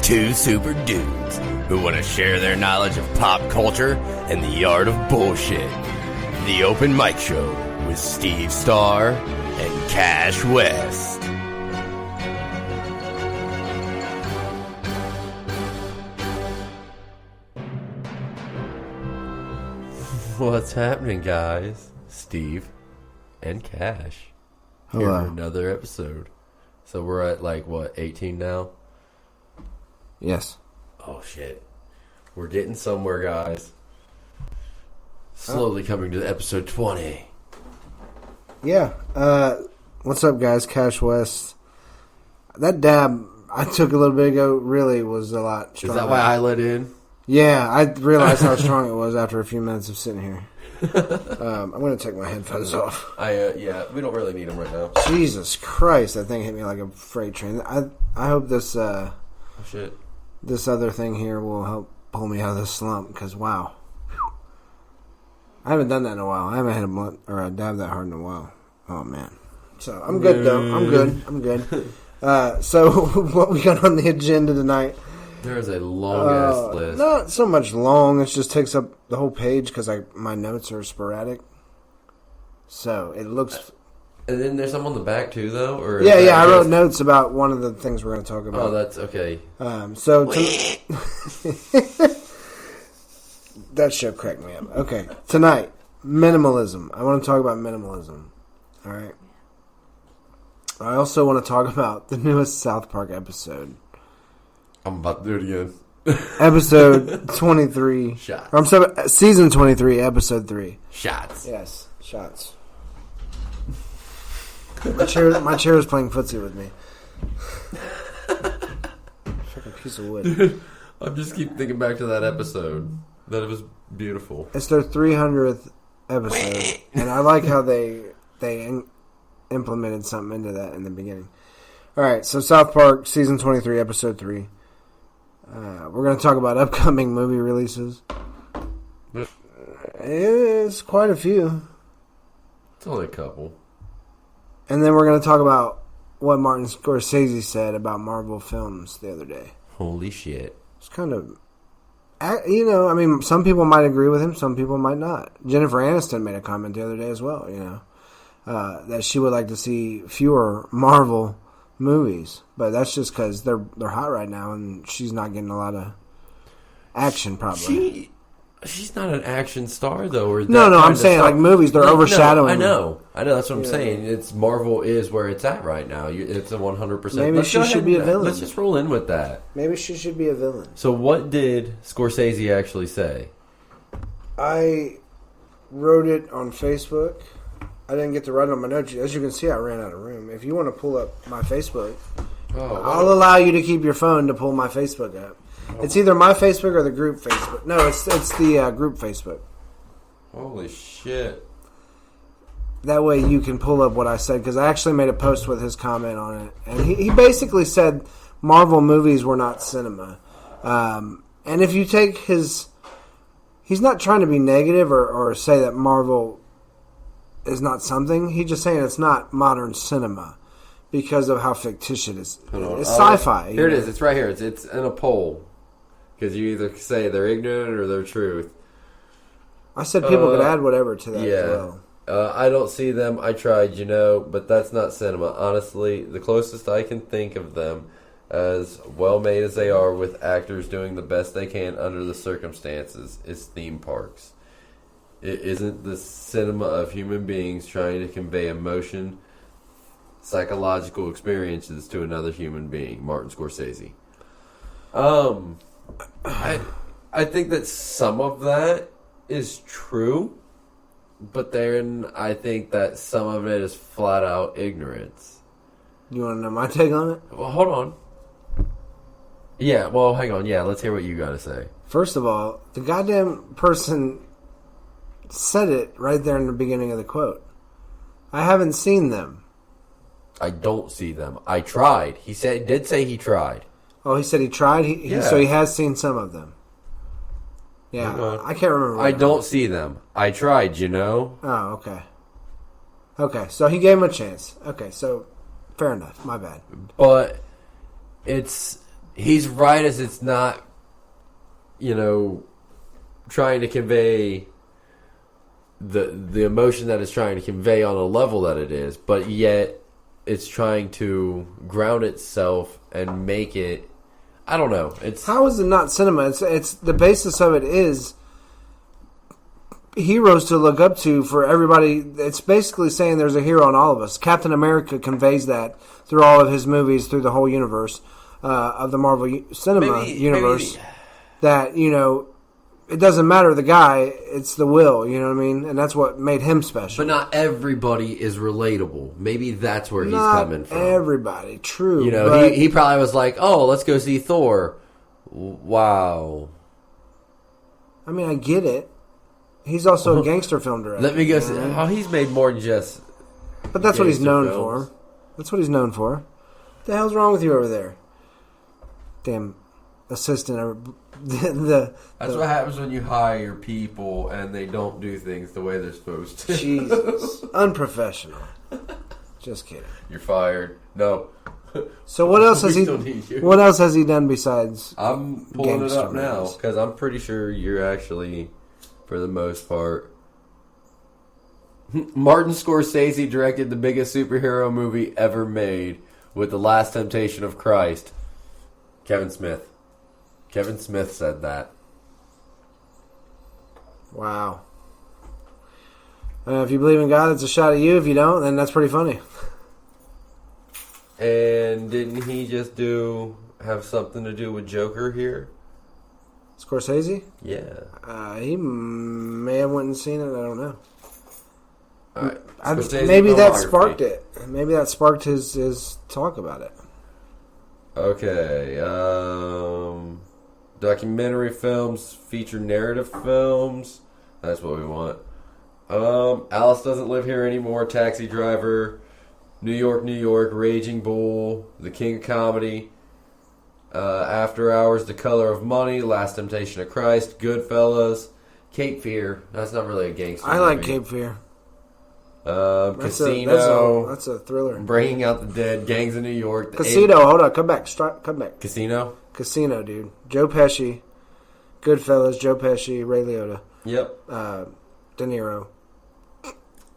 Two super dudes who want to share their knowledge of pop culture and the art of bullshit. The Open Mic Show with Steve Starr and Cash West. What's happening, guys? Steve and Cash. Hello. Here for another episode. So we're at 18 now? Yes. Oh, shit. We're getting somewhere, guys. Slowly coming to episode 20. Yeah. What's up, guys? Cash West. That dab I took a little bit ago really was a lot stronger. Is that why I let in? Yeah, I realized how strong it was after a few minutes of sitting here. I'm going to take my headphones off. Yeah, we don't really need them right now. Jesus Christ, that thing hit me like a freight train. I hope this Shit. this other thing here will help pull me out of this slump, because wow. Whew. I haven't done that in a while. I haven't had a blunt or a dab that hard in a while. Oh, man. So, I'm good, though. I'm good. So, what we got on the agenda tonight? There's a long-ass list. Not so much long. It just takes up the whole page because my notes are sporadic. So, it looks... And then there's some on the back, too, though? Or Yeah, I wrote notes about one of the things we're going to talk about. Oh, that's okay. That show cracked me up. Okay, tonight, minimalism. I want to talk about minimalism. All right. I also want to talk about the newest South Park episode. I'm about to do it again. Episode 23. Shots. Or I'm sorry, season 23, episode 3. Shots. Yes, shots. My chair is playing footsie with me. Fucking piece of wood. Dude, I just keep thinking back to that episode. That it was beautiful. It's their 300th episode, and I like how they implemented something into that in the beginning. All right, so South Park, season 23, episode 3. We're going to talk about upcoming movie releases. It's quite a few. It's only a couple. And then we're going to talk about what Martin Scorsese said about Marvel films the other day. Holy shit. It's kind of... some people might agree with him, some people might not. Jennifer Aniston made a comment the other day as well, that she would like to see fewer Marvel movies. But that's just because they're hot right now, and she's not getting a lot of action, probably. She's not an action star, though. Or No, I'm saying, like, movies, they're overshadowing. No, I know, that's what I'm saying. It's Marvel is where it's at right now. It's a 100%. Maybe she should be a villain. Let's just roll in with that. Maybe she should be a villain. So what did Scorsese actually say? I wrote it on Facebook. I didn't get to write it on my notes. As you can see, I ran out of room. If you want to pull up my Facebook, I'll allow you to keep your phone to pull my Facebook up. It's either my Facebook or the group Facebook. No, it's the group Facebook. Holy shit. That way you can pull up what I said, because I actually made a post with his comment on it. And he basically said Marvel movies were not cinema. And if you take his... He's not trying to be negative or say that Marvel is not something. He's just saying it's not modern cinema because of how fictitious it is. It's sci-fi. Here it is. It's right here. It's in a poll. Because you either say they're ignorant or they're truth. I said people could add whatever to that as well. I don't see them. I tried, but that's not cinema. Honestly, the closest I can think of them, as well made as they are, with actors doing the best they can under the circumstances, is theme parks. It isn't the cinema of human beings trying to convey emotion, psychological experiences to another human being. Martin Scorsese. I think that some of that is true, but then I think that some of it is flat out ignorance. You want to know my take on it? Well, hold on. Yeah, well, hang on. Yeah, let's hear what you got to say. First of all, the goddamn person said it right there in the beginning of the quote. I haven't seen them. I don't see them. I tried. He did say he tried. Oh, he said he tried? So he has seen some of them. Yeah, I can't remember. I don't see them. I tried, Oh, okay. Okay, so he gave him a chance. Okay, so fair enough. My bad. But it's he's right as it's not, trying to convey the emotion that it's trying to convey on a level that it is, but yet it's trying to ground itself and make it. I don't know. How is it not cinema? It's the basis of it is heroes to look up to for everybody. It's basically saying there's a hero in all of us. Captain America conveys that through all of his movies, through the whole universe of the Marvel cinema universe. That, it doesn't matter the guy, it's the will, you know what I mean? And that's what made him special. But not everybody is relatable. Maybe that's where he's coming from. Everybody, true. He probably was like, oh, let's go see Thor. Wow. I mean, I get it. He's also a gangster film director. Let me go see. Oh, he's made more than just. But that's what he's known for. That's what he's known for. What the hell's wrong with you over there? Damn assistant. That's what happens when you hire people and they don't do things the way they're supposed to. Jesus. Unprofessional. Just kidding. You're fired. No. So what else has he done besides I'm pulling it up now because I'm pretty sure you're actually, for the most part. Martin Scorsese directed the biggest superhero movie ever made with The Last Temptation of Christ. Kevin Smith said that. Wow. If you believe in God, it's a shot at you. If you don't, then that's pretty funny. And didn't he just have something to do with Joker here? Scorsese? Yeah. He may have went and seen it. I don't know. All right. Maybe that sparked it. Maybe that sparked his talk about it. Okay. Documentary films, feature narrative films. That's what we want. Alice Doesn't Live Here Anymore, Taxi Driver, New York, New York, Raging Bull, The King of Comedy, After Hours, The Color of Money, Last Temptation of Christ, Goodfellas, Cape Fear. That's not really a gangster movie. I like Cape Fear. Casino. That's a thriller. Bringing Out the Dead, Gangs of New York. Casino, hold on, come back. Casino? Casino, dude. Joe Pesci, Goodfellas, Joe Pesci, Ray Liotta. Yep. De Niro.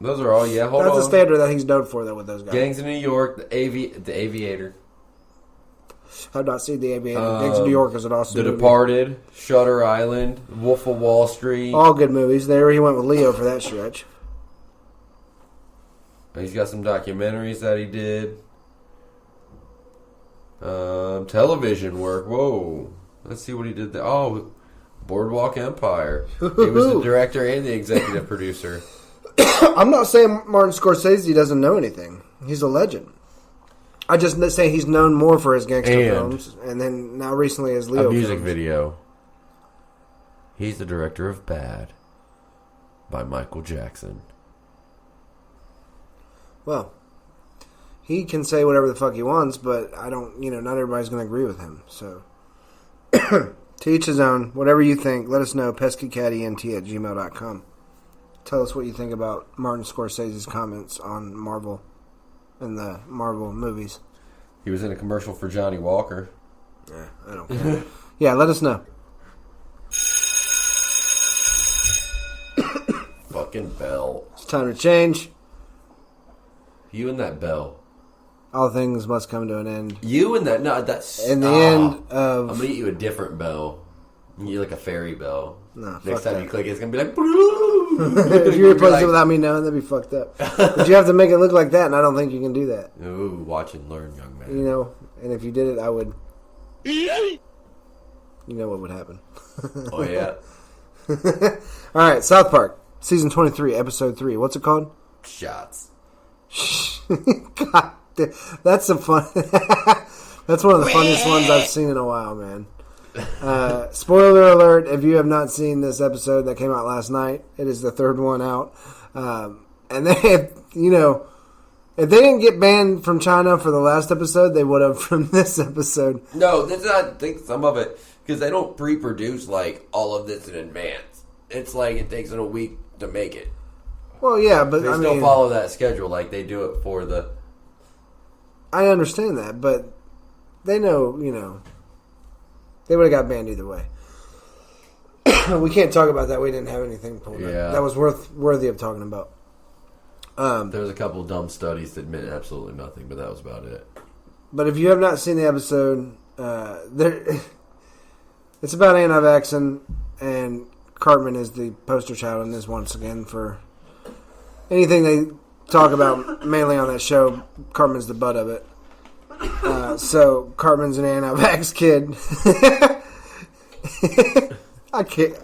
Those are all, hold on. That's a standard that he's known for, though, with those guys. Gangs of New York, The Aviator. I've not seen The Aviator. Gangs of New York is an awesome movie. The Departed, Shutter Island, Wolf of Wall Street. All good movies. There he went with Leo for that stretch. He's got some documentaries that he did. Television work. Whoa. Let's see what he did there. Oh, Boardwalk Empire. He was the director and the executive producer. I'm not saying Martin Scorsese doesn't know anything. He's a legend. I just say he's known more for his gangster films, and then now recently as Leo. A music films. video. He's the director of Bad by Michael Jackson. Well, he can say whatever the fuck he wants, but I don't, not everybody's going to agree with him. So, to each his own. Whatever you think, let us know. peskycattynt@gmail.com. Tell us what you think about Martin Scorsese's comments on Marvel and the Marvel movies. He was in a commercial for Johnny Walker. Yeah, I don't care. Yeah, let us know. Fucking bell. It's time to change. You and that bell. All things must come to an end. You and that. No, that's. In the end of. I'm going to get you a different bell. You like a fairy bell. No, next time you click it, it's going to be like. If you replace it without me knowing, that'd be fucked up. But you have to make it look like that, and I don't think you can do that. Ooh, watch and learn, young man. And if you did it, I would. You know what would happen. Oh, yeah. All right, South Park, Season 23, Episode 3. What's it called? Shots. God, that's a fun. That's one of the funniest ones I've seen in a while, man. Spoiler alert! If you have not seen this episode that came out last night, it is the third one out. And they, if they didn't get banned from China for the last episode, they would have from this episode. No, that's not. I think some of it because they don't pre-produce like all of this in advance. It's like it takes them a week to make it. Well, yeah, but they still follow that schedule like they do it for the. I understand that, but they know, They would have got banned either way. We can't talk about that. We didn't have anything pulled up. That was worthy of talking about. There was a couple of dumb studies that meant absolutely nothing, but that was about it. But if you have not seen the episode, it's about anti-vaxxing, and Cartman is the poster child in this once again for anything they talk about, mainly on that show. Cartman's the butt of it. So Cartman's an anti-vax kid. I can't.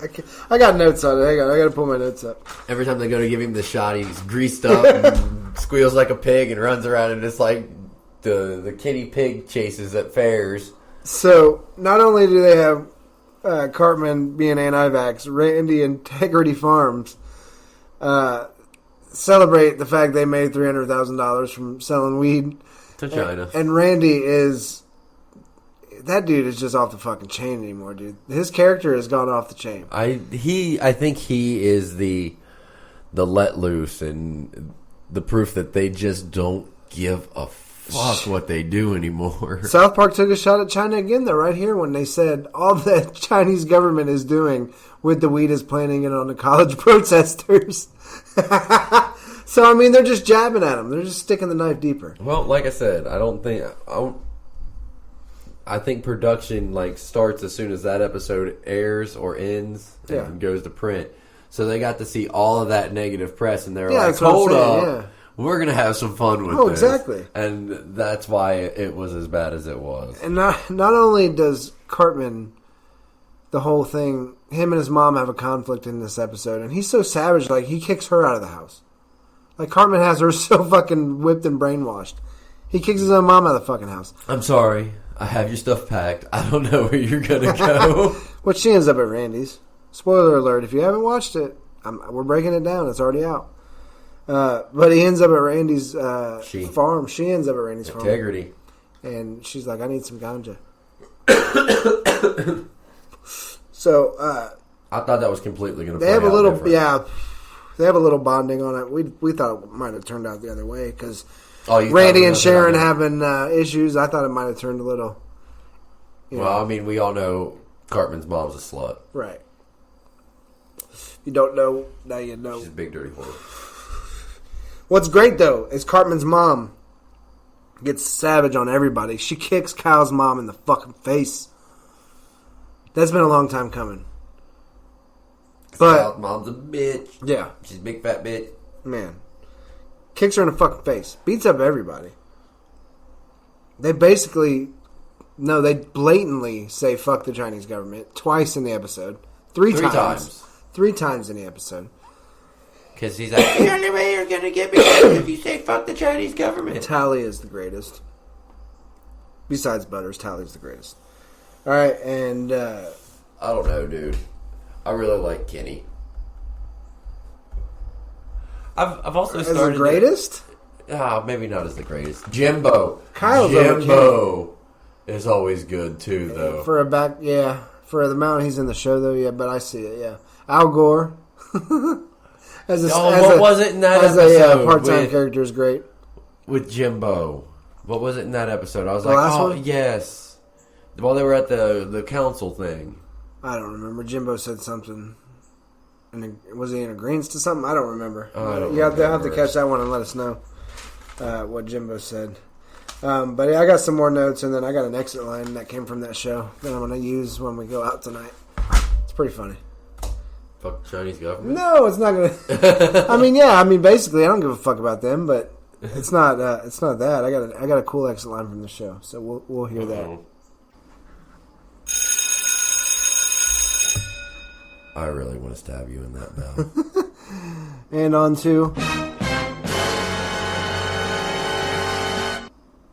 I got notes on it. Hang on, I got to pull my notes up. Every time they go to give him the shot, he's greased up and squeals like a pig and runs around, and it's like the kitty pig chases at fairs. So not only do they have Cartman being anti-vax, Randy Integrity Farms celebrate the fact they made $300,000 from selling weed to China. And Randy is... That dude is just off the fucking chain anymore, dude. His character has gone off the chain. I think he is the let loose and the proof that they just don't give a fuck what they do anymore. South Park took a shot at China again, though, right here when they said all the Chinese government is doing with the weed is planting it on the college protesters. So, I mean, they're just jabbing at them. They're just sticking the knife deeper. Well, like I said, I think production starts as soon as that episode airs or ends and goes to print. So they got to see all of that negative press, and they're like, hold up, we're going to have some fun with this. Oh, exactly. And that's why it was as bad as it was. And not only does Cartman, the whole thing, him and his mom have a conflict in this episode, and he's so savage, he kicks her out of the house. Cartman has her so fucking whipped and brainwashed. He kicks his own mom out of the fucking house. I'm sorry. I have your stuff packed. I don't know where you're going to go. Which she ends up at Randy's. Spoiler alert. If you haven't watched it, we're breaking it down. It's already out. But he ends up at Randy's farm. She ends up at Randy's farm. Integrity. And she's like, I need some ganja. So, I thought that was completely going to play out different. Yeah. They have a little bonding on it. We thought it might have turned out the other way because Randy and Sharon having issues. I thought it might have turned a little. Well, I mean, we all know Cartman's mom's a slut. Right. If you don't know, now you know. She's a big dirty whore. What's great, though, is Cartman's mom gets savage on everybody. She kicks Kyle's mom in the fucking face. That's been a long time coming. But mom's a bitch. Yeah. She's a big fat bitch. Man. Kicks her in the fucking face. Beats up everybody. They basically... No, they blatantly say fuck the Chinese government twice in the episode. Three times. 3 times in the episode. Because he's like, the only way you're going to get me is if you say fuck the Chinese government. Tally is the greatest. Besides Butters, Tally's the greatest. Alright, and... I don't know, dude. I really like Kenny. I've also started... As the greatest? Maybe not as the greatest. Jimbo. Jimbo is always good, too, though. For the amount he's in the show, though, yeah, but I see it, yeah. Al Gore. What was it in that episode? As a part-time character is great. With Jimbo. What was it in that episode? I was like, yes. While they were at the council thing. I don't remember. Jimbo said something. Was he in agreement to something? I don't remember. You have to catch that one and let us know what Jimbo said. But yeah, I got some more notes, and then I got an exit line that came from that show that I'm going to use when we go out tonight. It's pretty funny. Fuck the Chinese government? No, it's not going to... basically, I don't give a fuck about them, but it's not that. I got a cool exit line from the show, so we'll hear that. I really want to stab you in that mouth. And on to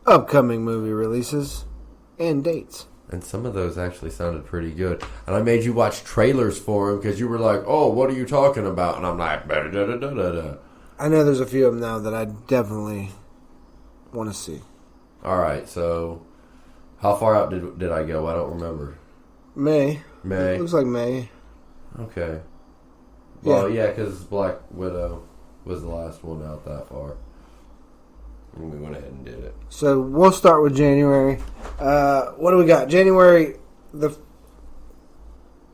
upcoming movie releases and dates. And some of those actually sounded pretty good. And I made you watch trailers for them because you were like, oh, what are you talking about? And I'm like, da-da-da-da-da. I know there's a few of them now that I definitely want to see. All right, so how far out did I go? I don't remember. May. It looks like May. Okay. Well, yeah, because Black Widow was the last one out that far. And we went ahead and did it. So we'll start with January. What do we got? January, the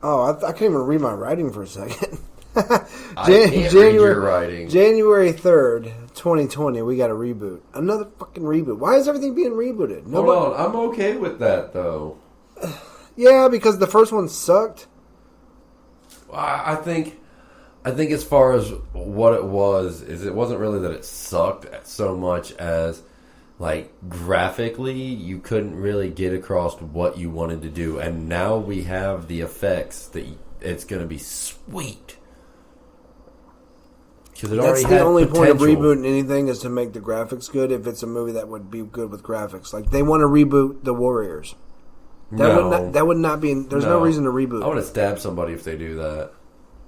Oh, I can't even read my writing for a second. I can't read your writing. January 3rd, 2020, we got a reboot. Another fucking reboot. Why is everything being rebooted? Hold on. I'm okay with that, though. Yeah, because the first one sucked. I think as far as what it was, is it wasn't really that it sucked so much as, like, graphically, you couldn't really get across what you wanted to do. And now we have the effects that it's going to be sweet. That's the only point of rebooting anything is to make the graphics good if it's a movie that would be good with graphics. Like, they want to reboot The Warriors. That would not be... There's no reason to reboot. I want to stab somebody if they do that.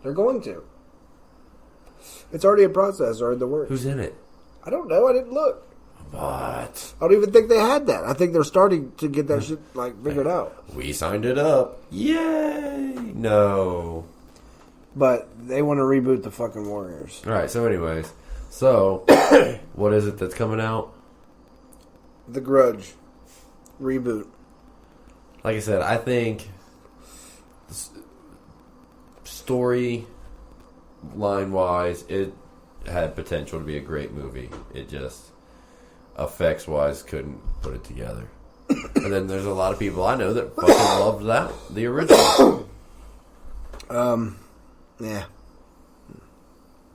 They're going to. It's already a process or in the works. Who's in it? I don't know. I didn't look. What? I don't even think they had that. I think they're starting to get that shit figured out. We signed it up. Yay! No. But they want to reboot the fucking Warriors. All right. So, anyways, what is it that's coming out? The Grudge reboot. Like I said, I think story line wise, it had potential to be a great movie. It just effects wise couldn't put it together. And then there's a lot of people I know that fucking loved the original. Yeah.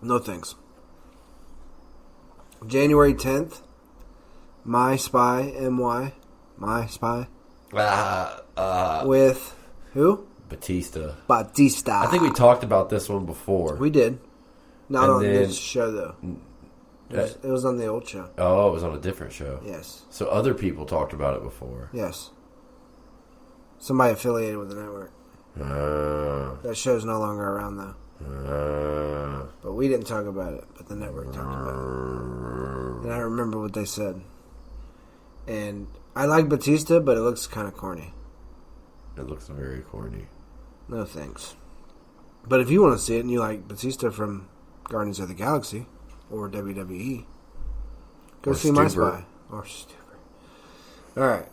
No thanks. January 10th, My Spy, M-Y, My Spy. With who? Batista. I think we talked about this one before. We did. Not on this show, though. It was on the old show. Oh, it was on a different show. Yes. So other people talked about it before. Yes. Somebody affiliated with the network. That show's no longer around, though. But we didn't talk about it, but the network talked about it. And I remember what they said. And I like Batista, but it looks kind of corny. It looks very corny. No thanks. But if you want to see it and you like Batista from Guardians of the Galaxy or WWE, go see My Spy. Or Stupid. Alright.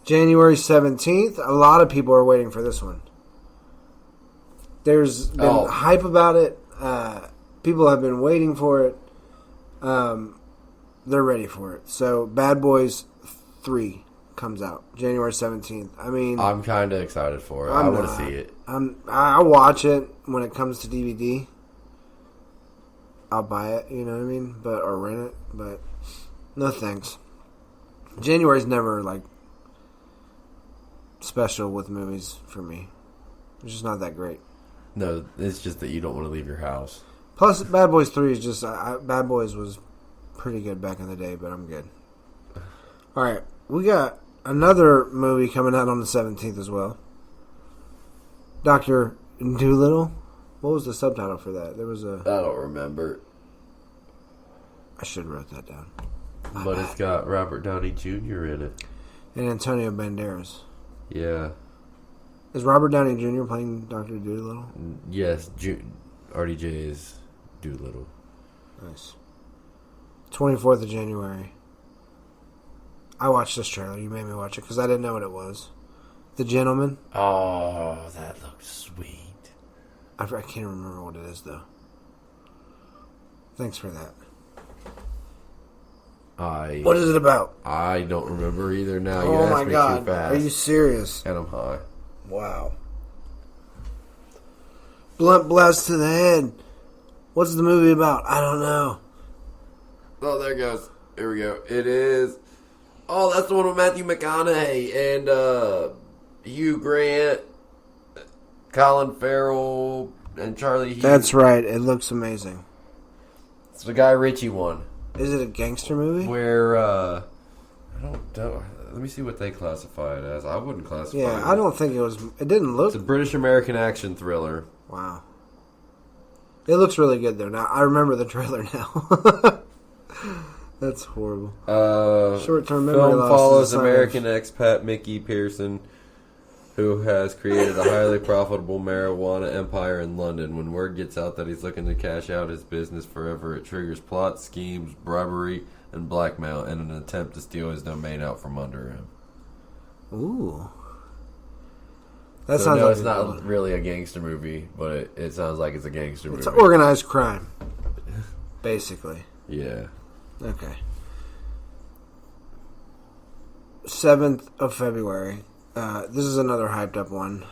January 17th. A lot of people are waiting for this one. There's been hype about it. People have been waiting for it. They're ready for it. So, Bad Boys 3 comes out January 17th. I mean, I'm kind of excited for it. I want to see it. I'll watch it when it comes to DVD. I'll buy it, you know what I mean? Or rent it, but no thanks. January's never like special with movies for me. It's just not that great. No, it's just that you don't want to leave your house. Plus, Bad Boys 3 is just... Bad Boys was pretty good back in the day, but I'm good. Alright, we got another movie coming out on the 17th as well. Dr. Dolittle? What was the subtitle for that? There was a... I don't remember. I should have wrote that down. But it's got Robert Downey Jr. in it. And Antonio Banderas. Yeah. Is Robert Downey Jr. playing Dr. Dolittle? Yes, RDJ is Dolittle. Nice. 24th of January. I watched this trailer. You made me watch it because I didn't know what it was. The Gentleman. Oh, that looks sweet. I can't remember what it is, though. Thanks for that. What is it about? I don't remember either now. Oh, you asked my me God. too fast. Are you serious? And I'm high. Wow. Blunt blast to the head. What's the movie about? I don't know. Oh, there it goes. Here we go. It is... Oh, that's the one with Matthew McConaughey and Hugh Grant, Colin Farrell, and Charlie Hunnam. That's right. It looks amazing. It's the Guy Ritchie one. Is it a gangster movie? Where, I don't know. Let me see what they classify it as. I wouldn't classify it. Yeah, I don't think it was... It didn't look... It's a British-American action thriller. Wow. It looks really good, though. Now I remember the trailer now. That's horrible. Short-term memory film loss. Follows American expat Mickey Pearson, who has created a highly profitable marijuana empire in London. When word gets out that he's looking to cash out his business forever, it triggers plots, schemes, bribery, and blackmail in an attempt to steal his domain out from under him. Ooh. That so sounds no, like it's a good not one. really a gangster movie, but it sounds like it's a gangster movie. It's organized crime, basically. Yeah. Okay. 7th of February. This is another hyped up one.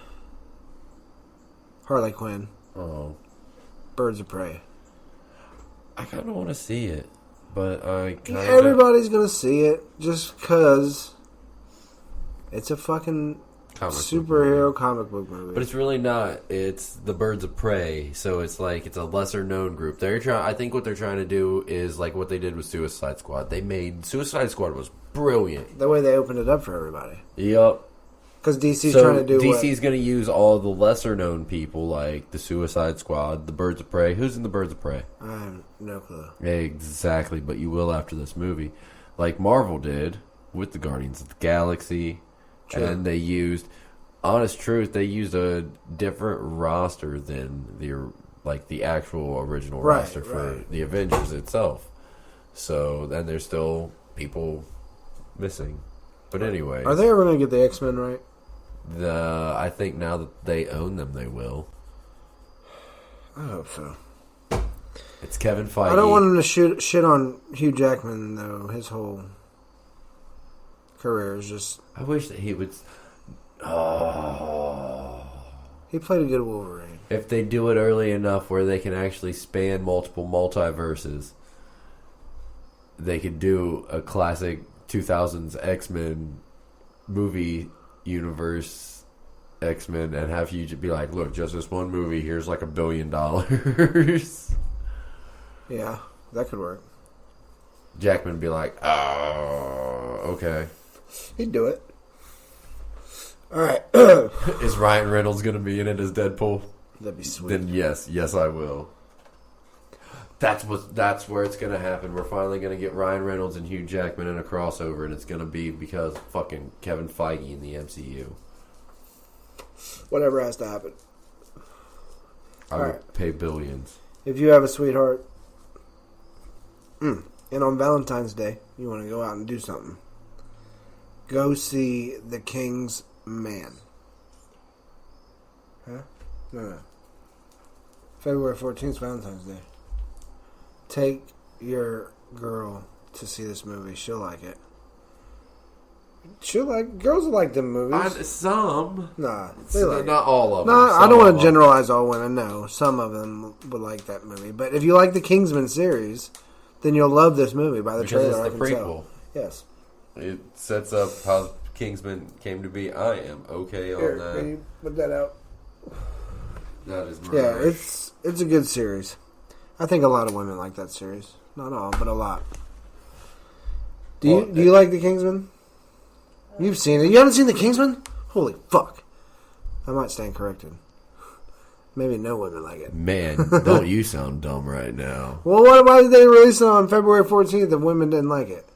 Harley Quinn. Oh. Birds of Prey. I kind of want to see it, but I kind of... Everybody's going to see it just because it's a fucking superhero comic book movie. But it's really not. It's the Birds of Prey, so it's like it's a lesser known group. I think what they're trying to do is like what they did with Suicide Squad. Suicide Squad was brilliant. The way they opened it up for everybody. Yup. Because DC's trying to do DC's going to use all the lesser known people like the Suicide Squad, the Birds of Prey. Who's in the Birds of Prey? I have no clue. Exactly, but you will after this movie. Like Marvel did with the Guardians of the Galaxy. True. And they used, honest truth, they used a different roster than the actual original roster for the Avengers itself. So then there's still people missing. But anyway, are they ever going to get the X-Men right? I think now that they own them, they will. I hope so. It's Kevin Feige. I don't want him to shit on Hugh Jackman, though. His whole career is just... I wish that he would... Oh. He played a good Wolverine. If they do it early enough where they can actually span multiple multiverses, they could do a classic 2000s X-Men movie universe X-Men and have you be like, look, just this one movie, here's like $1 billion. Yeah, that could work. Jackman would be like, oh, okay. He'd do it. Alright. Is Ryan Reynolds going to be in it as Deadpool? That'd be sweet. Then yes, I will. That's where it's going to happen. We're finally going to get Ryan Reynolds and Hugh Jackman in a crossover, and it's going to be because fucking Kevin Feige in the MCU. Whatever has to happen. I would pay billions. If you have a sweetheart, and on Valentine's Day, you want to go out and do something, go see The King's Man. Huh? No. February 14th, Valentine's Day. Take your girl to see this movie. She'll like it. Girls like them movies. Some. Nah, they like not all of them. No, I don't want to generalize all women. No, some of them would like that movie. But if you like the Kingsman series, then you'll love this movie by the trailer. It's the prequel. Yes. It sets up how Kingsman came to be. I am okay on that. Can you put that out? That is murder. Yeah, it's a good series. I think a lot of women like that series. Not all, but a lot. Do you like the Kingsman? You've seen it. You haven't seen the Kingsman? Holy fuck! I might stand corrected. Maybe no women like it. Man, don't you sound dumb right now? Well, why did they release it on February 14th if women didn't like it?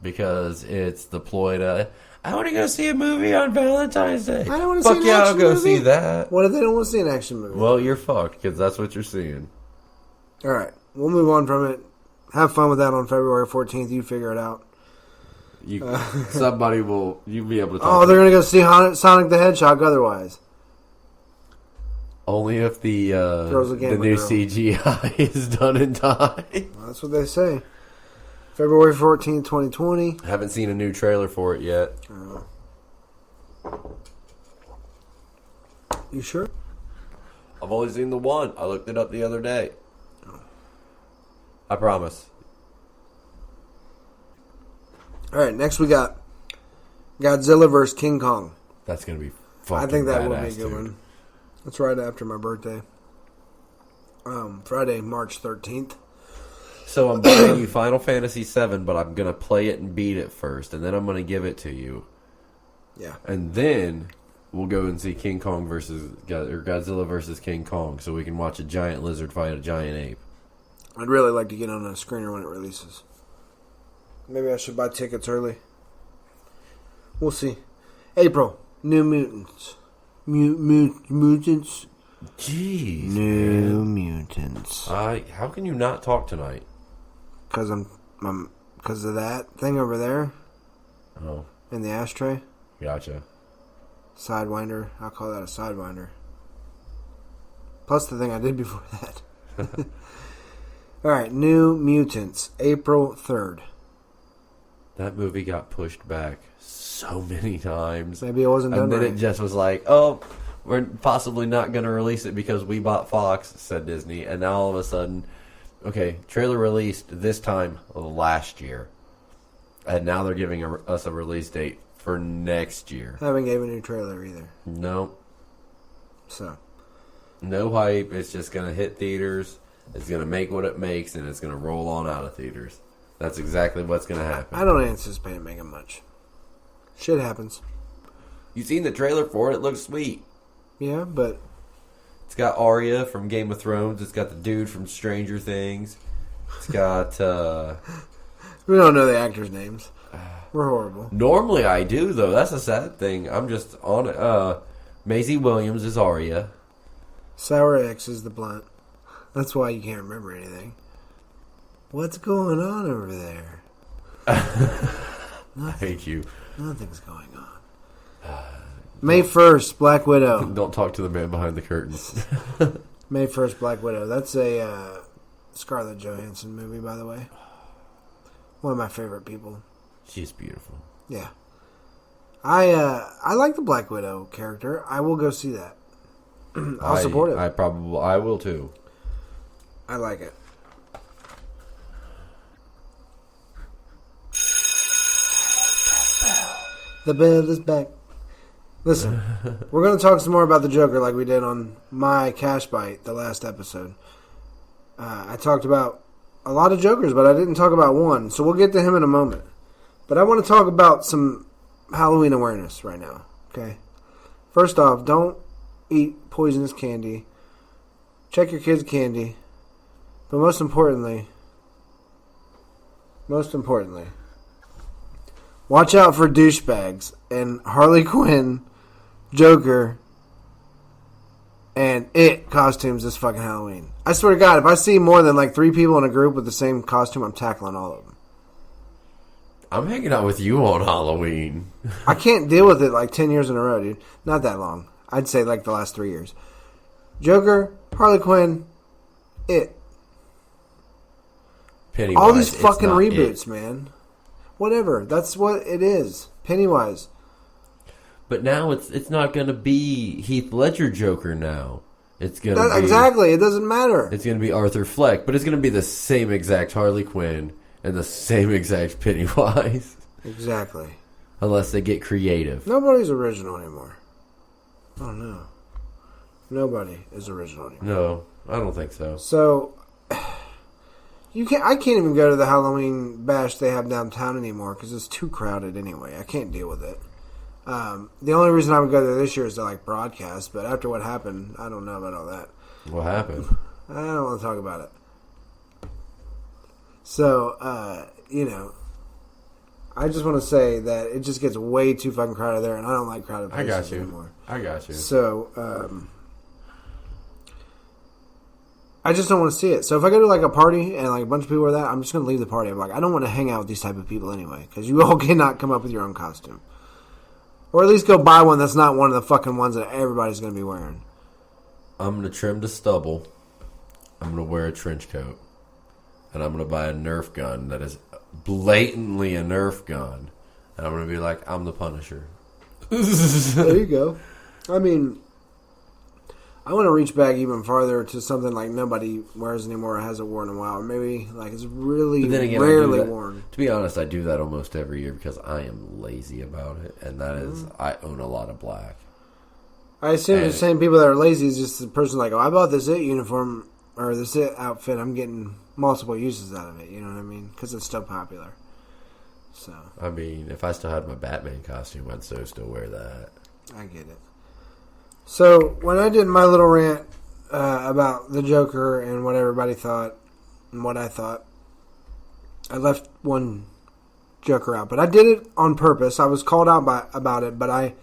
Because it's the ploy to, I want to go see a movie on Valentine's Day. I don't want to see an action action movie. I'll go see that. What if they don't want to see an action movie? Well, you're fucked, because that's what you're seeing. Alright, we'll move on from it. Have fun with that on February 14th. You figure it out. Somebody will, you'll be able to talk. Oh, they're going to go see Sonic the Hedgehog otherwise. Only if the new CGI is done in time. Well, that's what they say. February 14th, 2020. Haven't seen a new trailer for it yet. You sure? I've only seen the one. I looked it up the other day. I promise. Alright, next we got Godzilla vs. King Kong. That's going to be fucking I think that will be a badass, good dude. one. That's right after my birthday. Friday, March 13th. So I'm buying you Final Fantasy VII, but I'm going to play it and beat it first, and then I'm going to give it to you. Yeah. And then we'll go and see Godzilla versus King Kong, so we can watch a giant lizard fight a giant ape. I'd really like to get on a screener when it releases. Maybe I should buy tickets early. We'll see. April, New Mutants. Mutants. Jeez, New Mutants. How can you not talk tonight? Because because of that thing over there. Oh, in the ashtray. gotcha. Sidewinder. I'll call that a sidewinder. Plus the thing I did before that. All right, New Mutants, April 3rd. That movie got pushed back so many times. Maybe it wasn't done And then right. it just was like, oh, we're possibly not going to release it because we bought Fox, said Disney. And now all of a sudden, okay, trailer released this time last year. And now they're giving us a release date for next year. Haven't gave a new trailer either. No. So. No hype. It's just going to hit theaters. It's going to make what it makes, and it's going to roll on out of theaters. That's exactly what's going to happen. I don't anticipate it making much. Shit happens. You seen the trailer for it? It looks sweet. Yeah, but... It's got Arya from Game of Thrones. It's got the dude from Stranger Things. It's got... We don't know the actors' names. We're horrible. Normally I do, though. That's a sad thing. I'm just on it. Maisie Williams is Arya. Sour X is the blunt. That's why you can't remember anything. What's going on over there? I hate you. Nothing's going on. May 1st, Black Widow. Don't talk to the man behind the curtains. May 1st, Black Widow. That's a Scarlett Johansson movie, by the way. One of my favorite people. She's beautiful. Yeah. I like the Black Widow character. I will go see that. I'll support it. I will too. I like it. The bell is back. Listen, we're going to talk some more about the Joker like we did on my Cash Bite, the last episode. I talked about a lot of Jokers, but I didn't talk about one, so we'll get to him in a moment. But I want to talk about some Halloween awareness right now, okay? First off, don't eat poisonous candy. Check your kids' candy. But most importantly, watch out for douchebags and Harley Quinn, Joker, and It costumes this fucking Halloween. I swear to God, if I see more than like 3 people in a group with the same costume, I'm tackling all of them. I'm hanging out with you on Halloween. I can't deal with it like 10 years in a row, dude. Not that long. I'd say like the last 3 years. Joker, Harley Quinn, It. Pennywise, all these fucking reboots, It. man. Whatever. That's what it is. Pennywise. But now it's not going to be Heath Ledger Joker now. It's going to be... Exactly. It doesn't matter. It's going to be Arthur Fleck, but it's going to be the same exact Harley Quinn and the same exact Pennywise. Exactly. Unless they get creative. Nobody's original anymore. Oh, no. Nobody is original anymore. No, I don't think so. So... I can't even go to the Halloween bash they have downtown anymore because it's too crowded anyway. I can't deal with it. The only reason I would go there this year is to like broadcast, but after what happened, I don't know about all that. What happened? I don't want to talk about it. So, I just want to say that it just gets way too fucking crowded there, and I don't like crowded places anymore. I got you. So, I just don't want to see it. So if I go to like a party and like a bunch of people are that, I'm just going to leave the party. I'm like, I don't want to hang out with these type of people anyway, because you all cannot come up with your own costume. Or at least go buy one that's not one of the fucking ones that everybody's going to be wearing. I'm going to trim the stubble. I'm going to wear a trench coat. And I'm going to buy a Nerf gun that is blatantly a Nerf gun. And I'm going to be like, I'm the Punisher. There you go. I mean... I want to reach back even farther to something like nobody wears anymore or hasn't worn in a while. Or maybe like it's really rarely worn. To be honest, I do that almost every year because I am lazy about it. And that is, I own a lot of black. I assume the same people that are lazy is just the person like, oh, I bought this It uniform or this It outfit. I'm getting multiple uses out of it. You know what I mean? Because it's still popular. So I mean, if I still had my Batman costume, I'd still wear that. I get it. So, when I did my little rant about the Joker and what everybody thought and what I thought, I left one Joker out. But I did it on purpose. I was called out about it, but I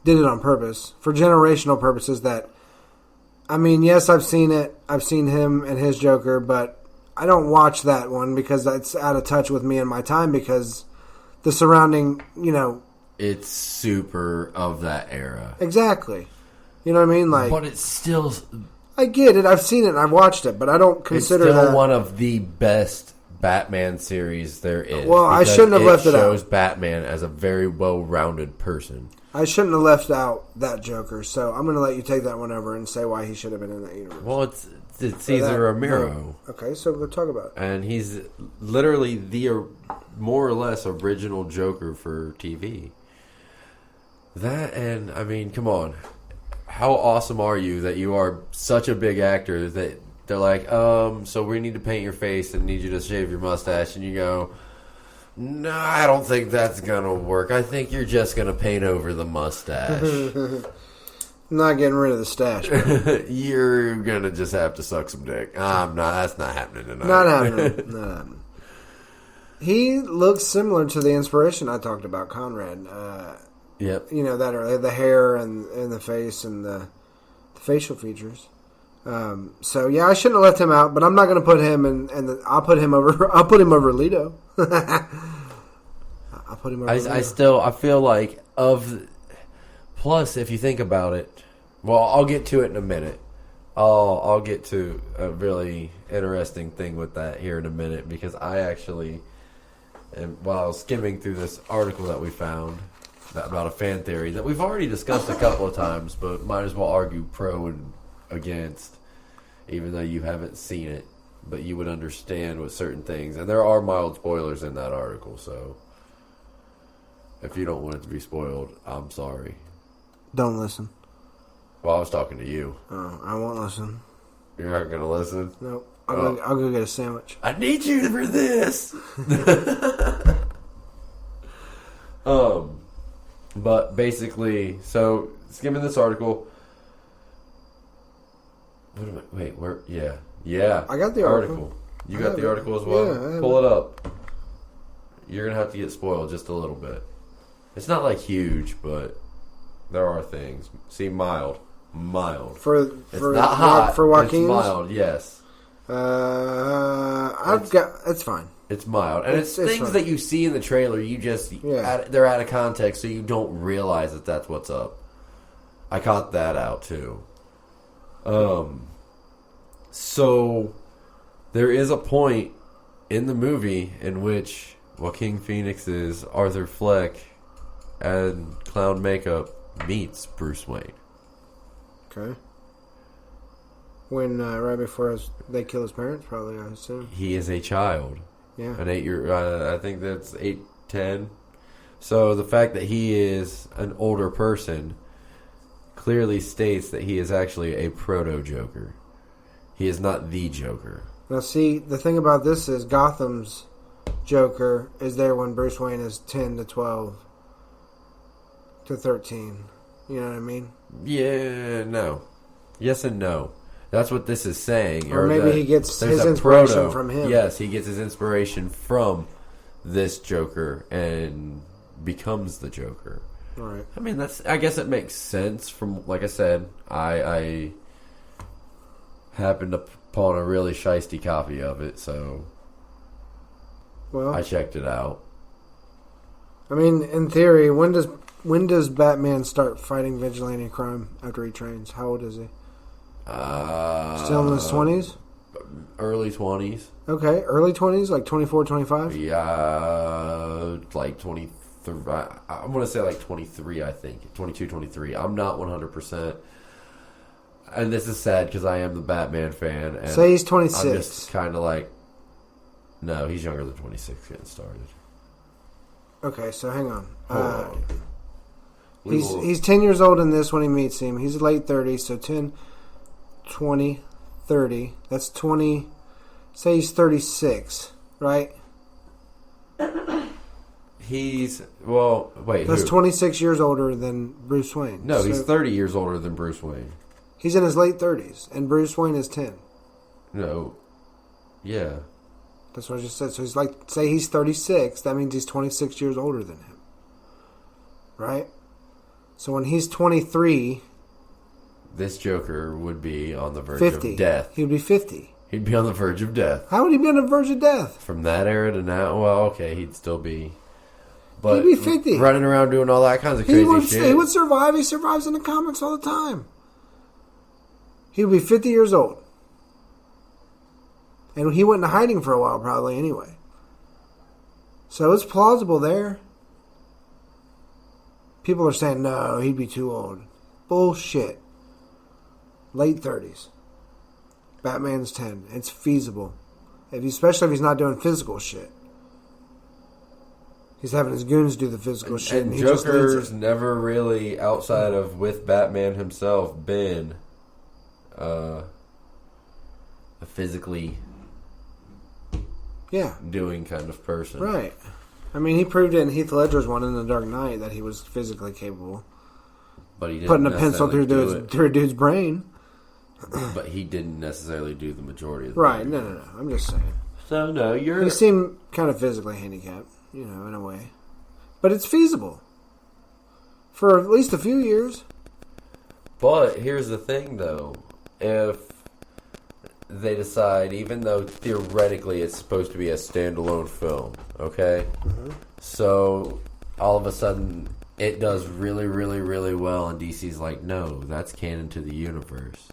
did it on purpose for generational purposes that, I mean, yes, I've seen it. I've seen him and his Joker, but I don't watch that one because it's out of touch with me and my time because the surrounding, it's super of that era. Exactly. You know what I mean? Like, but it's still... I get it. I've seen it and I've watched it, but I don't consider it's still that... one of the best Batman series there is. Well, I shouldn't have left it out. It shows Batman as a very well-rounded person. I shouldn't have left out that Joker, so I'm going to let you take that one over and say why he should have been in that universe. Well, it's Cesar Romero. Okay, so we'll talk about it. And he's literally the more or less original Joker for TV. That, and, I mean, come on. How awesome are you that you are such a big actor that they're like, so we need to paint your face and need you to shave your mustache, and you go... No, I don't think that's going to work. I think you're just going to paint over the mustache. I'm not getting rid of the stash. You're going to just have to suck some dick. I'm not. That's not happening tonight. Not happening. He looks similar to the inspiration I talked about, Conrad. Yep. You know, that are the hair and the face and the facial features. So yeah, I shouldn't have left him out, but I'm not going to put him I'll put him over. I'll put him over Leto. I'll put him over. I feel like plus if you think about it, well, I'll get to it in a minute. I'll get to a really interesting thing with that here in a minute because I actually, while I was skimming through this article that we found about a fan theory that we've already discussed a couple of times, but might as well argue pro and against, even though you haven't seen it, but you would understand with certain things. And there are mild spoilers in that article, so if you don't want it to be spoiled, I'm sorry. Don't listen. Well, I was talking to you. Oh, I won't listen. You're not going to listen? Nope. I'll go get a sandwich. I need you for this! But basically, so skimming this article... Wait, where? Yeah. I got the article. You got the article as well? Yeah, Pull it up. You're going to have to get spoiled just a little bit. It's not like huge, but there are things. See, mild. For it's not hot. For Joaquin? It's mild, yes. It's fine. It's mild. And it's things fine. that you see in the trailer, you just, they're out of context, so you don't realize that that's what's up. I caught that out, too. So there is a point in the movie in which Joaquin Phoenix's Arthur Fleck and clown makeup meets Bruce Wayne. Okay. When right before they kill his parents, probably, I assume. He is a child. Yeah. An 8-year. I think that's 8, 10. So the fact that he is an older person clearly states that he is actually a proto-Joker. He is not the Joker. Now, see, the thing about this is Gotham's Joker is there when Bruce Wayne is 10 to 12 to 13. You know what I mean? Yeah, no. Yes and no. That's what this is saying. Or maybe he gets his inspiration from him. Yes, he gets his inspiration from this Joker and becomes the Joker. Right. I mean, I guess it makes sense from, like I said, I happened upon a really shiesty copy of it, so I checked it out. I mean, in theory, when does Batman start fighting vigilante crime after he trains? How old is he? Still in his 20s? Early 20s. Okay, early 20s, like 24, 25? Yeah, like 23. I'm going to say like 23, I think. 22, 23. I'm not 100%. And this is sad because I am the Batman fan. And say he's 26. I'm just kind of like, no, he's younger than 26 getting started. Okay, so hang on. Hold on. He's 10 years old in this when he meets him. He's late 30s, so 10, 20, 30. That's 20. Say he's 36, right? That's 26 years older than Bruce Wayne. No, he's 30 years older than Bruce Wayne. He's in his late 30s, and Bruce Wayne is 10. No. Yeah. That's what I just said. So he's like, say he's 36, that means he's 26 years older than him. Right? So when he's 23... This Joker would be on the verge 50. of death. He would be 50. He'd be on the verge of death. How would he be on the verge of death? From that era to now, well, okay, he'd still be But he'd be 50. Running around doing all that kinds of crazy shit. He would survive. He survives in the comics all the time. He would be 50 years old. And he went into hiding for a while probably anyway. So it's plausible there. People are saying, no, he'd be too old. Bullshit. Late 30s. Batman's 10. It's feasible. Especially if he's not doing physical shit. He's having his goons do the physical shit. And Joker's never really, outside of with Batman himself, been a physically doing kind of person. Right. I mean, he proved it in Heath Ledger's one in The Dark Knight that he was physically capable. But he didn't putting a pencil through a dude's brain. But he didn't necessarily do the majority of the Right, no. I'm just saying. So, no, He seemed kind of physically handicapped, in a way. But it's feasible. For at least a few years. But here's the thing, though. If they decide, even though theoretically it's supposed to be a standalone film, okay? Mm-hmm. So, all of a sudden, it does really, really, really well, and DC's like, no, that's canon to the universe.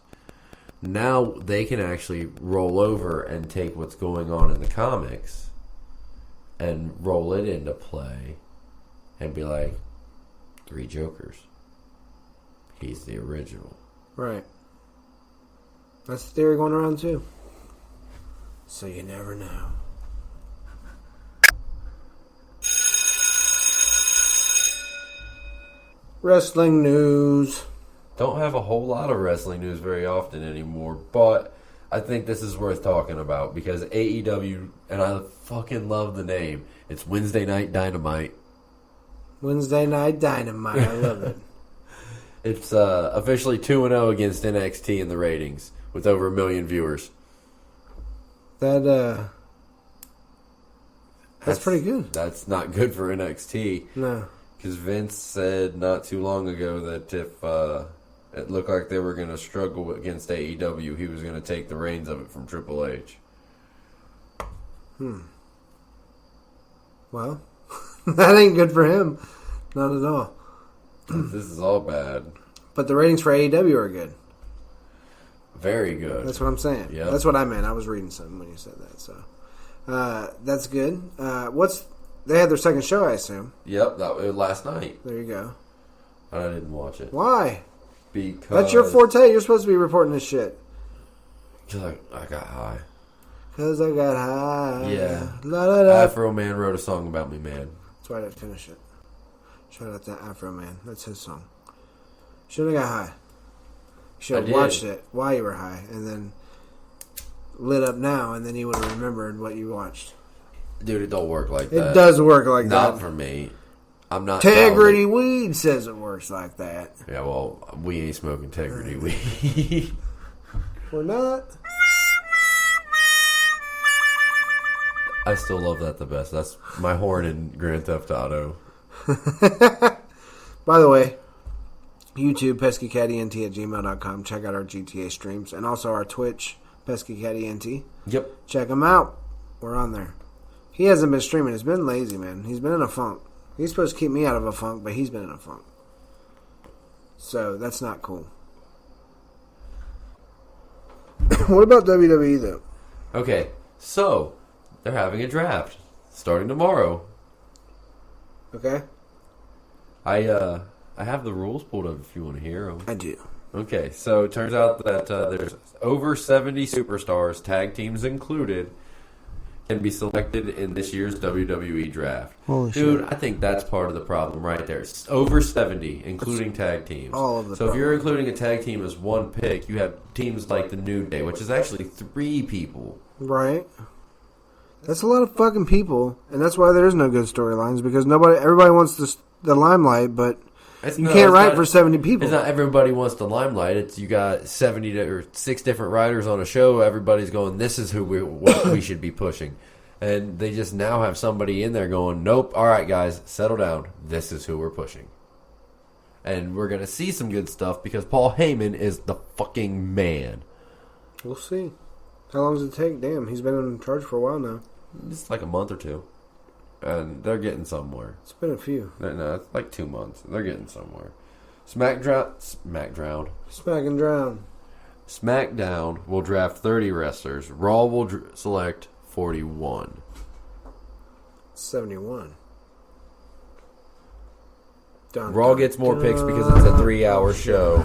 Now they can actually roll over and take what's going on in the comics and roll it into play and be like, 3 Jokers. He's the original. Right. That's the theory going around too. So you never know. Wrestling news. Don't have a whole lot of wrestling news very often anymore, but I think this is worth talking about because AEW, and I fucking love the name, it's Wednesday Night Dynamite. Wednesday Night Dynamite, I love it. It's officially 2-0 against NXT in the ratings with over 1 million viewers. That's pretty good. That's not good for NXT. No. Because Vince said not too long ago that if it looked like they were going to struggle against AEW, he was going to take the reins of it from Triple H. Well, that ain't good for him. Not at all. This is all bad. But the ratings for AEW are good. Very good. That's what I'm saying. Yep. That's what I meant. I was reading something when you said that. So that's good. They had their second show, I assume. Yep, that was last night. There you go. I didn't watch it. Why? Because that's your forte. You're supposed to be reporting this shit. Because I got high. Because I got high. Yeah. La, la, la. Afro Man wrote a song about me, man. That's why I didn't finish it. Shout out to Afro Man. That's his song. Should have got high. Should have watched it while you were high, and then lit up now, and then you would have remembered what you watched. Dude, it don't work like that. It does work like that. Not for me. I'm not. Integrity Weed says it works like that. Yeah, well, we ain't smoking Integrity Weed. We're not. I still love that the best. That's my horn in Grand Theft Auto. By the way, YouTube, PeskyCattyNT at gmail.com. Check out our GTA streams. And also our Twitch, PeskyCattyNT. Yep. Check them out. We're on there. He hasn't been streaming. He's been lazy, man. He's been in a funk. He's supposed to keep me out of a funk, but he's been in a funk. So, that's not cool. What about WWE, though? Okay, so, they're having a draft starting tomorrow. Okay. I have the rules pulled up if you want to hear them. I do. Okay, so it turns out that there's over 70 superstars, tag teams included, can be selected in this year's WWE draft. Holy Dude, shit. I think that's part of the problem right there. It's over 70, including tag teams. All of the So if you're including a tag team as one pick, you have teams like the New Day, which is actually 3 people. Right. That's a lot of fucking people, and that's why there is no good storylines, because everybody wants the limelight, but you can't write for 70 people. It's not everybody wants the limelight. It's you got 70 or 6 different writers on a show. Everybody's going, this is what we should be pushing. And they just now have somebody in there going, nope, all right, guys, settle down. This is who we're pushing. And we're going to see some good stuff because Paul Heyman is the fucking man. We'll see. How long does it take? Damn, he's been in charge for a while now. It's like a month or 2. and they're getting somewhere. It's been a few. No, it's like 2 months. They're getting somewhere. SmackDown. Smack and drown. SmackDown will draft 30 wrestlers. Raw will select 41. 71. Raw gets more picks because it's a 3-hour show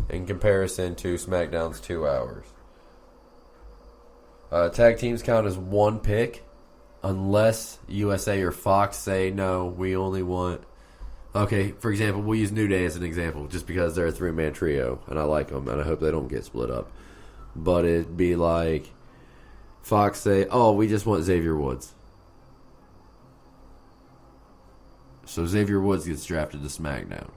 in comparison to SmackDown's 2 hours. Tag teams count as 1 pick unless USA or Fox say, no, we only want... Okay, for example, we'll use New Day as an example just because they're a 3-man trio, and I like them, and I hope they don't get split up. But it'd be like Fox say, oh, we just want Xavier Woods. So Xavier Woods gets drafted to SmackDown.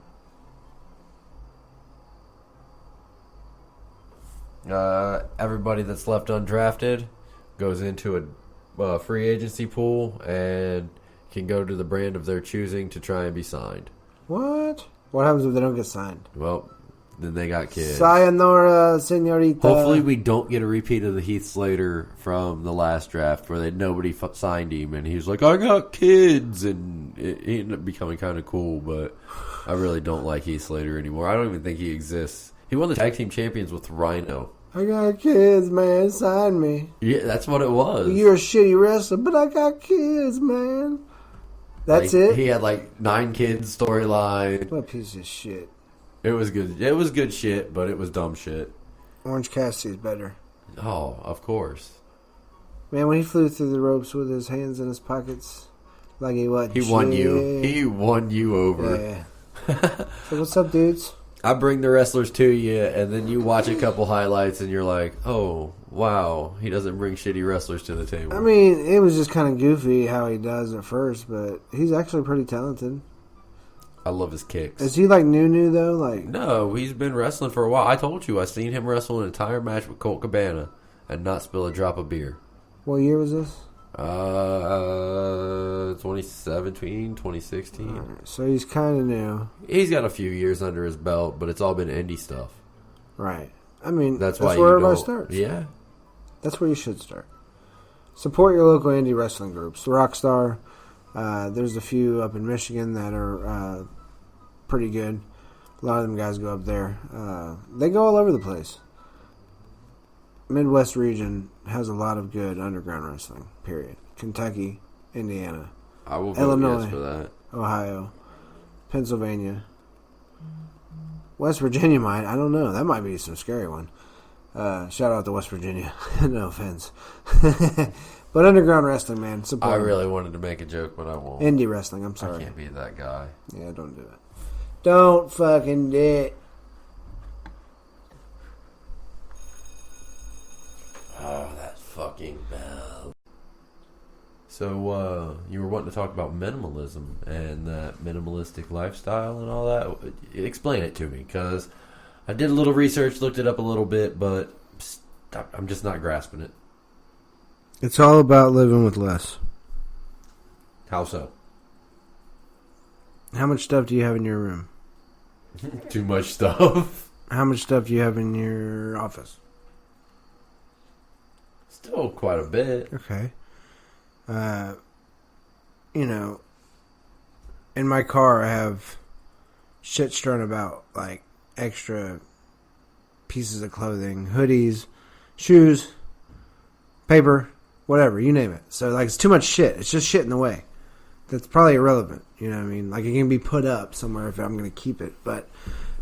Everybody that's left undrafted goes into a free agency pool and can go to the brand of their choosing to try and be signed. What? What happens if they don't get signed? Well, then they got kids. Sayonara, senorita. Hopefully we don't get a repeat of the Heath Slater from the last draft where nobody signed him and he was like, I got kids, and he ended up becoming kind of cool, but I really don't like Heath Slater anymore. I don't even think he exists. He won the tag team champions with Rhino. I got kids, man. Sign me. Yeah, that's what it was. You're a shitty wrestler, but I got kids, man. That's it? He had like 9 kids storyline. What a piece of shit. It was good. It was good shit, but it was dumb shit. Orange Cassidy's better. Oh, of course. Man, when he flew through the ropes with his hands in his pockets, like he what? He won you. He won you over. Yeah. So what's up, dudes? I bring the wrestlers to you, and then you watch a couple highlights, and you're like, oh, wow, he doesn't bring shitty wrestlers to the table. I mean, it was just kind of goofy how he does at first, but he's actually pretty talented. I love his kicks. Is he like new though? Like no, he's been wrestling for a while. I told you, I seen him wrestle an entire match with Colt Cabana and not spill a drop of beer. What year was this? 2017, 2016. Right, so he's kind of new. He's got a few years under his belt, but it's all been indie stuff. Right. I mean, that's why where everybody starts. Yeah. That's where you should start. Support your local indie wrestling groups. The Rockstar. There's a few up in Michigan that are pretty good. A lot of them guys go up there. They go all over the place. Midwest region has a lot of good underground wrestling, period. Kentucky, Indiana, I will vote Illinois, yes for that. Ohio, Pennsylvania. West Virginia might. I don't know. That might be some scary one. Shout out to West Virginia. No offense. But underground wrestling, man. Support I really wanted to make a joke, but I won't. Indie wrestling, I'm sorry. I can't be that guy. Yeah, don't do it. Don't fucking do it. Oh, that fucking bell. So, you were wanting to talk about minimalism and that minimalistic lifestyle and all that. Explain it to me, because I did a little research, looked it up a little bit, but I'm just not grasping it. It's all about living with less. How so? How much stuff do you have in your room? Too much stuff. How much stuff do you have in your office? Still quite a bit. Okay. In my car I have shit strewn about, like extra pieces of clothing, hoodies, shoes, paper, whatever, you name it. So, like, it's too much shit. It's just shit in the way. That's probably irrelevant. You know what I mean? Like, it can be put up somewhere if I'm going to keep it. But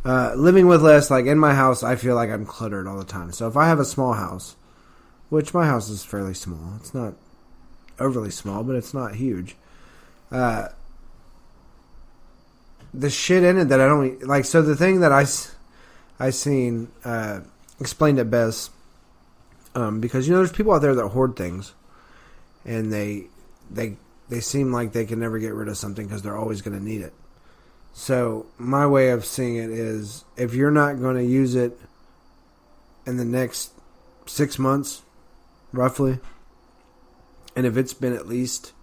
living with less, like, in my house, I feel like I'm cluttered all the time. So if I have a small house, which my house is fairly small. It's not overly small, but it's not huge. The shit in it that I don't... Like, so the thing that I seen explained it best, because, there's people out there that hoard things, and they seem like they can never get rid of something because they're always going to need it. So my way of seeing it is, if you're not going to use it in the next 6 months, roughly, and if it's been at least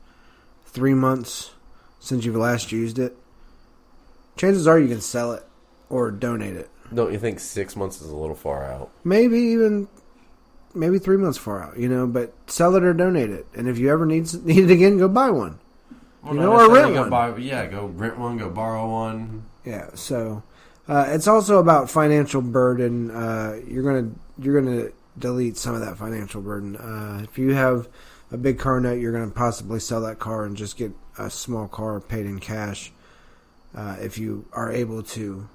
3 months since you've last used it, chances are you can sell it or donate it. Don't you think 6 months is a little far out? Maybe 3 months far out, but sell it or donate it. And if you ever need it again, go buy one. Well, you know, or rent go one. Go rent one, go borrow one. Yeah, so it's also about financial burden. You're gonna delete some of that financial burden. If you have a big car note, you're gonna possibly sell that car and just get a small car paid in cash. If you are able to,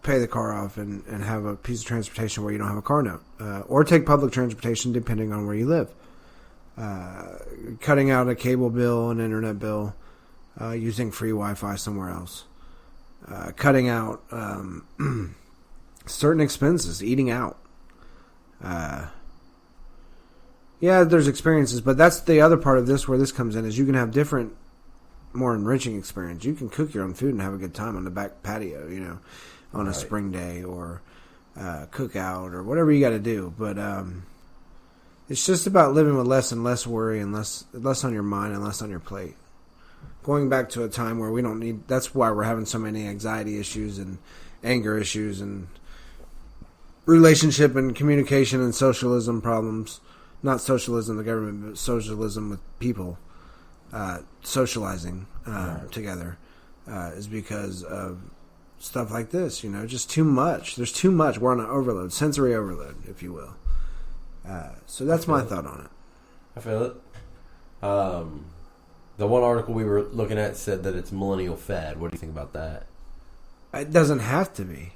pay the car off and have a piece of transportation where you don't have a car note, or take public transportation depending on where you live. Cutting out a cable bill, an internet bill, using free Wi-Fi somewhere else, cutting out certain expenses, eating out. There's experiences, but that's the other part of this where this comes in is you can have different, more enriching experience. You can cook your own food and have a good time on the back patio, on a spring day or cook out or whatever you got to do. But it's just about living with less and less worry and less on your mind and less on your plate. Going back to a time where we don't need. That's why we're having so many anxiety issues and anger issues and relationship and communication and socialism problems. Not socialism, the government, but socialism with people socializing together is because of stuff like this. Just too much. There's too much. We're on an overload, sensory overload, if you will. So that's my thought on it. I feel it. The one article we were looking at said that it's millennial fad. What do you think about that? It doesn't have to be.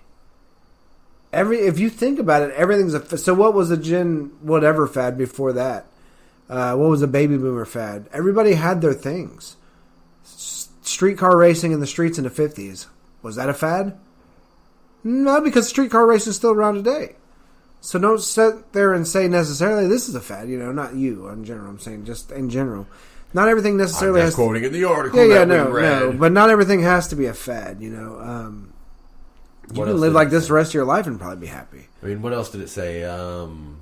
If you think about it, everything's so. What was a Gen whatever fad before that? What was a baby boomer fad? Everybody had their things. Streetcar racing in the streets in the 50s. Was that a fad? No, because streetcar racing is still around today. So don't sit there and say necessarily this is a fad. Not you in general. I'm saying just in general. Not everything necessarily has. Quoting in the article. No, but not everything has to be a fad. You can live like this the rest of your life and probably be happy. I mean, what else did it say? I'm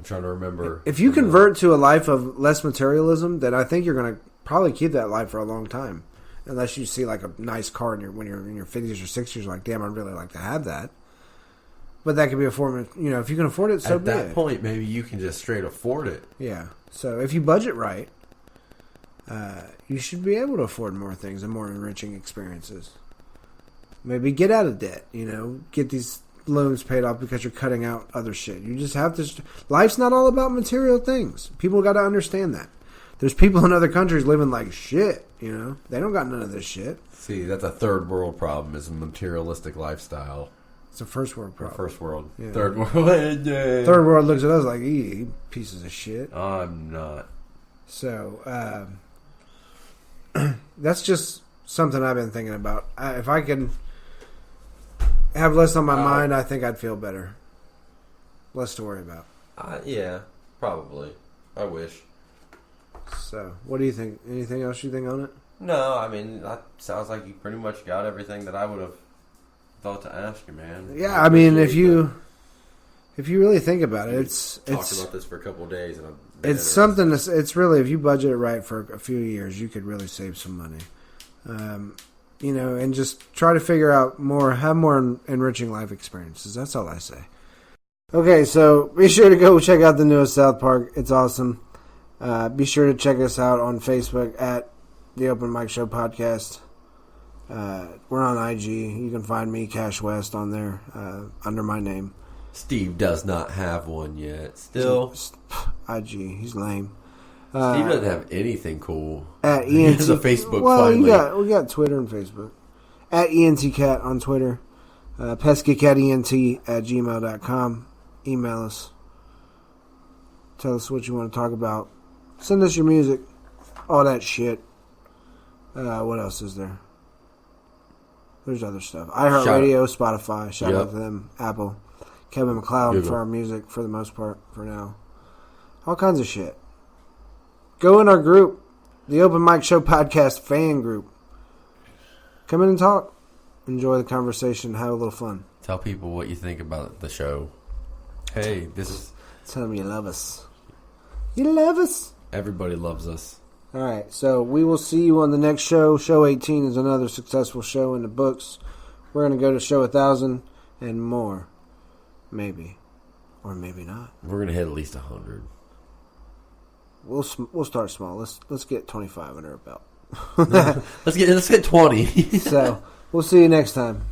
trying to remember. If you convert to a life of less materialism, then I think you're going to probably keep that life for a long time. Unless you see like a nice car when you're in your 50s or 60s, you're like, damn, I'd really like to have that. But that could be a form of, if you can afford it, so be it. At that point, maybe you can just straight afford it. Yeah. So if you budget right, you should be able to afford more things and more enriching experiences. Maybe get out of debt, get these loans paid off because you're cutting out other shit. You just have to. Life's not all about material things. People got to understand that. There's people in other countries living like shit, They don't got none of this shit. See, that's a third world problem, is a materialistic lifestyle. It's a first world problem. First world. Yeah. Third world. Third world looks at us like, you pieces of shit. I'm not. So, that's just something I've been thinking about. If I could have less on my mind, I think I'd feel better. Less to worry about. Yeah, probably. I wish. So, what do you think? Anything else you think on it? No, I mean, that sounds like you pretty much got everything that I would have thought to ask you, man. Yeah, I mean, if you really think about it, it's talked about this for a couple of days, and it's something. It's really, if you budget it right for a few years, you could really save some money. And just try to figure out have more enriching life experiences. That's all I say. Okay, so be sure to go check out the newest South Park. It's awesome. Be sure to check us out on Facebook at the Open Mic Show Podcast. We're on IG. You can find me, Cash West, on there under my name. Steve does not have one yet. Still. IG. He's lame. Steve doesn't have anything cool. At ENT. He has a Facebook finally. We got Twitter and Facebook. At ENTCat on Twitter. PeskyCatENT@gmail.com. Email us. Tell us what you want to talk about. Send us your music. All that shit. What else is there? There's other stuff. iHeartRadio, Spotify. Shout out to them. Apple. Kevin MacLeod Google. for our music for the most part for now. All kinds of shit. Go in our group, the Open Mic Show Podcast fan group. Come in and talk. Enjoy the conversation. Have a little fun. Tell people what you think about the show. Hey, this is... Tell them you love us. You love us. Everybody loves us. All right, so we will see you on the next show. Show 18 is another successful show in the books. We're going to go to show 1,000 and more. Maybe. Or maybe not. We're going to hit at least 100. we'll start small. Let's get 25 under our belt. Let's get 20. So we'll see you next time.